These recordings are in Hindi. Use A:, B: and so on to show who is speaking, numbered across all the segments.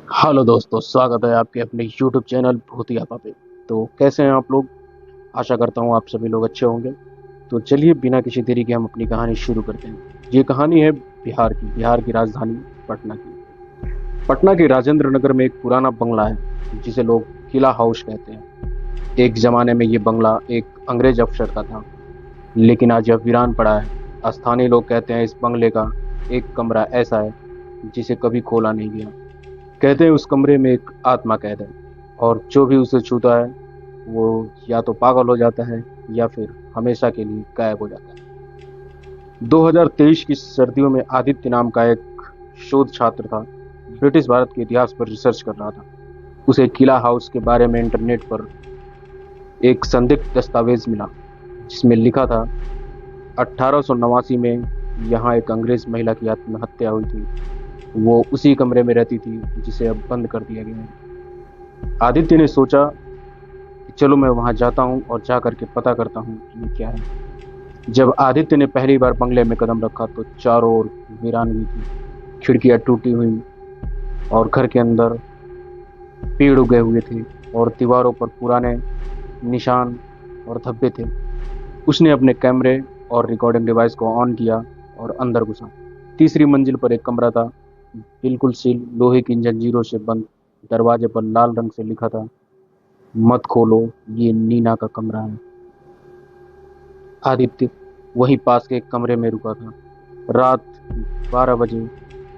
A: हेलो दोस्तों, स्वागत है आपके अपने YouTube चैनल भूतिया आपा पे। तो कैसे हैं आप लोग? आशा करता हूँ आप सभी लोग अच्छे होंगे। तो चलिए बिना किसी देरी के हम अपनी कहानी शुरू करते हैं। ये कहानी है बिहार की राजधानी पटना की। पटना के राजेंद्र नगर में एक पुराना बंगला है जिसे लोग किला हाउस कहते हैं। एक जमाने में ये बंगला एक अंग्रेज अफसर का था, लेकिन आज यह वीरान पड़ा है। स्थानीय लोग कहते हैं इस बंगले का एक कमरा ऐसा है जिसे कभी खोला नहीं गया। कहते हैं उस कमरे में एक आत्मा कैद है और जो भी उसे छूता है वो या तो पागल हो जाता है या फिर हमेशा के लिए गायब हो जाता है। 2023 की सर्दियों में आदित्य नाम का एक शोध छात्र था। ब्रिटिश भारत के इतिहास पर रिसर्च कर रहा था। उसे किला हाउस के बारे में इंटरनेट पर एक संदिग्ध दस्तावेज मिला जिसमें लिखा था 1889 में यहाँ एक अंग्रेज महिला की आत्महत्या हुई थी। वो उसी कमरे में रहती थी जिसे अब बंद कर दिया गया है। आदित्य ने सोचा कि चलो मैं वहां जाता हूँ और जा करके पता करता हूँ कि ये क्या है। जब आदित्य ने पहली बार बंगले में कदम रखा तो चारों ओर वीरानगी थी। खिड़कियां टूटी हुई और घर के अंदर पेड़ उगे हुए थे और दीवारों पर पुराने निशान और धब्बे थे। उसने अपने कैमरे और रिकॉर्डिंग डिवाइस को ऑन किया और अंदर घुसा। तीसरी मंजिल पर एक कमरा था, बिल्कुल सील, लोहे की जंजीरों से बंद। दरवाजे पर लाल रंग से लिखा था, मत खोलो, ये नीना का कमरा है। आदित्य वहीं पास के एक कमरे में रुका था। रात 12 बजे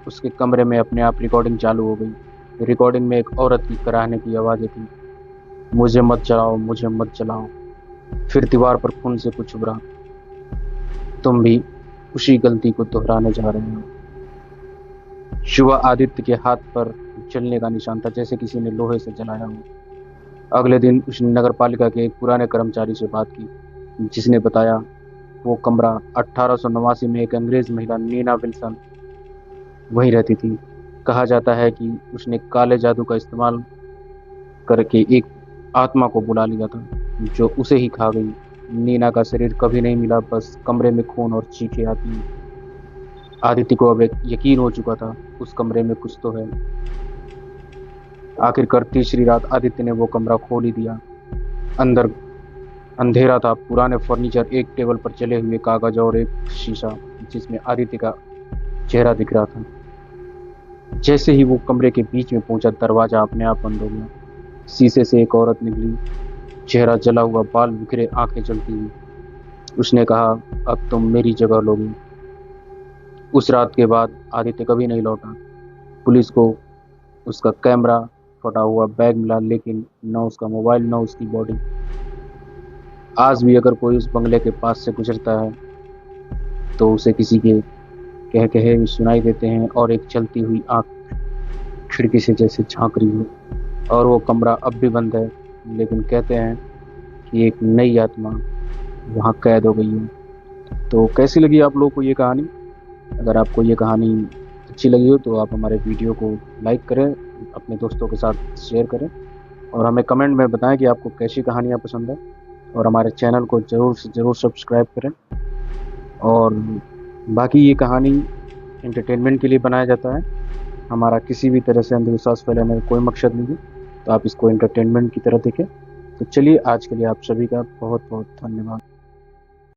A: उसके कमरे में अपने आप रिकॉर्डिंग चालू हो गई। रिकॉर्डिंग में एक औरत की कराहने की आवाजें थी, मुझे मत जलाओ, मुझे मत जलाओ। फिर दीवार पर खून से कुछ उभरा, तुम भी उसी गलती को दोहराने जा रहे हो। सुबह आदित्य के हाथ पर जलने का निशान था, जैसे किसी ने लोहे से जलाया हो। अगले दिन उसने नगर पालिका के एक पुराने कर्मचारी से बात की, जिसने बताया वो कमरा 1889 में एक अंग्रेज महिला नीना विल्सन वहीं रहती थी। कहा जाता है कि उसने काले जादू का इस्तेमाल करके एक आत्मा को बुला लिया था जो उसे ही खा गई। नीना का शरीर कभी नहीं मिला, बस कमरे में खून और चीखें आती। आदित्य को अब एक यकीन हो चुका था, उस कमरे में कुछ तो है। आखिरकार तीसरी रात आदित्य ने वो कमरा खोल ही दिया। अंदर अंधेरा था, पुराने फर्नीचर, एक टेबल पर जले हुए कागज और एक शीशा जिसमें आदित्य का चेहरा दिख रहा था। जैसे ही वो कमरे के बीच में पहुंचा, दरवाजा अपने आप बंद हो गया। शीशे से एक औरत निकली, चेहरा जला हुआ, बाल बिखरे, आंखें जलती हुई। उसने कहा, अब तुम मेरी जगह लोगे। उस रात के बाद आदित्य कभी नहीं लौटा। पुलिस को उसका कैमरा, फटा हुआ बैग मिला, लेकिन न उसका मोबाइल न उसकी बॉडी। आज भी अगर कोई उस बंगले के पास से गुजरता है तो उसे किसी के कह कहे भी सुनाई देते हैं और एक चलती हुई आंख खिड़की से जैसे झांक रही हो। और वो कमरा अब भी बंद है, लेकिन कहते हैं कि एक नई आत्मा वहाँ कैद हो गई है। तो कैसी लगी आप लोगों को ये कहानी? अगर आपको ये कहानी अच्छी लगी हो तो आप हमारे वीडियो को लाइक करें, अपने दोस्तों के साथ शेयर करें और हमें कमेंट में बताएं कि आपको कैसी कहानियाँ पसंद है। और हमारे चैनल को ज़रूर से ज़रूर सब्सक्राइब करें। और बाकी ये कहानी एंटरटेनमेंट के लिए बनाया जाता है। हमारा किसी भी तरह से अंधविश्वास फैलाने का कोई मकसद नहीं है, तो आप इसको एंटरटेनमेंट की तरह देखें। तो चलिए, आज के लिए आप सभी का बहुत बहुत धन्यवाद।